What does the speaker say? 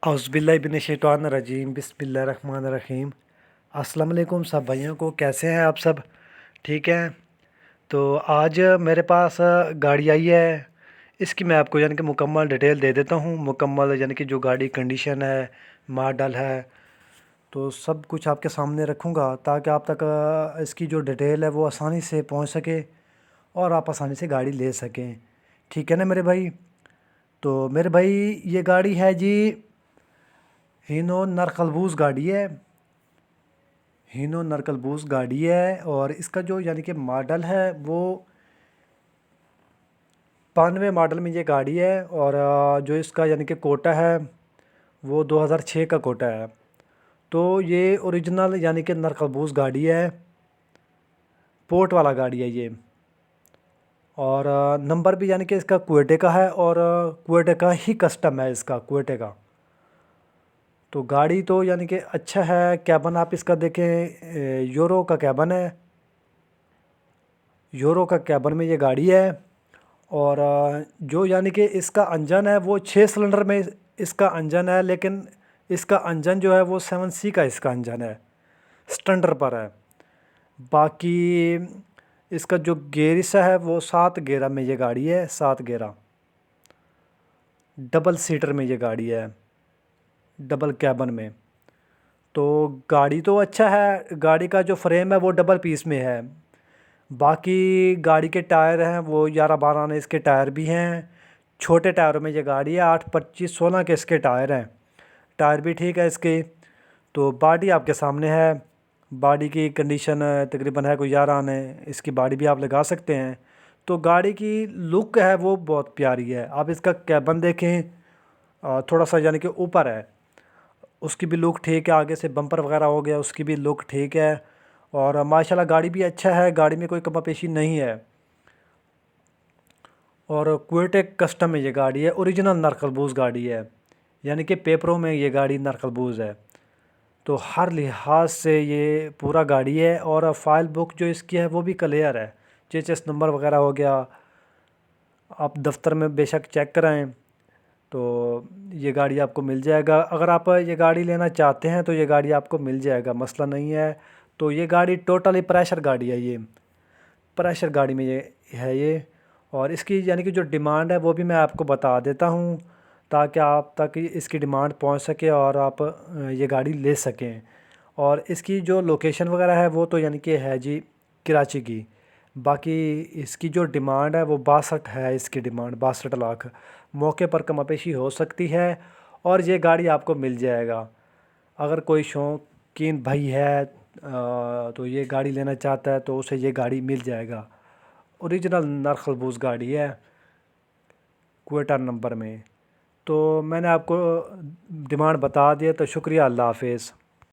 औज़ुबिल्लाहिमिनश्शैतानिर्रजीम बिस्मिल्लाहिर्रहमानिर्रहीम। अस्सलाम वालेकुम सब भाइयों को, कैसे हैं आप सब? ठीक हैं। तो आज मेरे पास गाड़ी आई है। इसकी मैं आपको यानी कि मुकम्मल डिटेल दे देता हूँ। मुकम्मल यानी कि जो गाड़ी कंडीशन है, मॉडल है, तो सब कुछ आपके सामने रखूँगा ताकि आप तक इसकी जो डिटेल है वो आसानी से पहुँच सके और आप आसानी से गाड़ी ले सकें। ठीक है ना मेरे भाई? तो मेरे भाई, ये गाड़ी है जी हीनो नरकलबूस गाड़ी है। हीनो नरकलबूस गाड़ी है और इसका जो यानी कि मॉडल है वो 92 मॉडल में ये गाड़ी है। और जो इसका यानी कि कोटा है वो 2006 का कोटा है। तो ये ओरिजिनल यानी कि नरकलबूस गाड़ी है, पोर्ट वाला गाड़ी है ये। और नंबर भी यानी कि इसका क्वेटे का है और क्वेटे का ही कस्टम है इसका, क्वेटे का। तो गाड़ी तो यानी कि अच्छा है। कैबन आप इसका देखें, यूरो का कैबन है। यूरो का कैबन में ये गाड़ी है। और जो यानी कि इसका इंजन है वो 6 सिलेंडर में इसका इंजन है, लेकिन इसका इंजन जो है वो 7C का इसका इंजन है, स्टैंडर्ड पर है। बाकी इसका जो गेयरिश है वो 7 गेयरा में ये गाड़ी है, 7 गेयरा। डबल सीटर में ये गाड़ी है, डबल कैबन में। तो गाड़ी तो अच्छा है। गाड़ी का जो फ्रेम है वो डबल पीस में है। बाकी गाड़ी के टायर हैं वो 11-12 आने इसके टायर भी हैं। छोटे टायरों में ये गाड़ी है, 8-25-16 के इसके टायर हैं। टायर भी ठीक है इसके। तो बॉडी आपके सामने है। बॉडी की कंडीशन तकरीबन है कोई 11 आने, इसकी बॉडी भी आप लगा सकते हैं। तो गाड़ी की लुक है वो बहुत प्यारी है। आप इसका कैबन देखें, थोड़ा सा यानी कि ऊपर है, उसकी भी लुक ठीक है। आगे से बम्पर वगैरह हो गया, उसकी भी लुक ठीक है। और माशाल्लाह गाड़ी भी अच्छा है, गाड़ी में कोई कमी पेशी नहीं है। और क्वेटेक कस्टम में ये गाड़ी है, ओरिजिनल नरकलबूस गाड़ी है, यानी कि पेपरों में ये गाड़ी नरकलबूस है। तो हर लिहाज से ये पूरा गाड़ी है। और फाइल बुक जो इसकी है वो भी क्लियर है। चेचस नंबर वगैरह हो गया, आप दफ्तर में बेशक चेक कराएं तो ये गाड़ी आपको मिल जाएगा। अगर आप ये गाड़ी लेना चाहते हैं तो ये गाड़ी आपको मिल जाएगा, मसला नहीं है। तो ये गाड़ी टोटली प्रेशर गाड़ी है, ये प्रेशर गाड़ी में ये है ये। और इसकी यानी कि जो डिमांड है वो भी मैं आपको बता देता हूँ ताकि आप तक इसकी डिमांड पहुँच सके और आप ये गाड़ी ले सकें। और इसकी जो लोकेशन वगैरह है वो तो यानी कि है जी कराची की। बाकी इसकी जो डिमांड है वो 62 है, इसकी डिमांड 62 लाख। मौके पर कमापेशी हो सकती है और ये गाड़ी आपको मिल जाएगा। अगर कोई शौकीन भाई है तो ये गाड़ी लेना चाहता है तो उसे ये गाड़ी मिल जाएगा। ओरिजिनल नरखलबूस गाड़ी है, क्वेटा नंबर में। तो मैंने आपको डिमांड बता दिया, तो शुक्रिया, अल्लाह हाफिज़।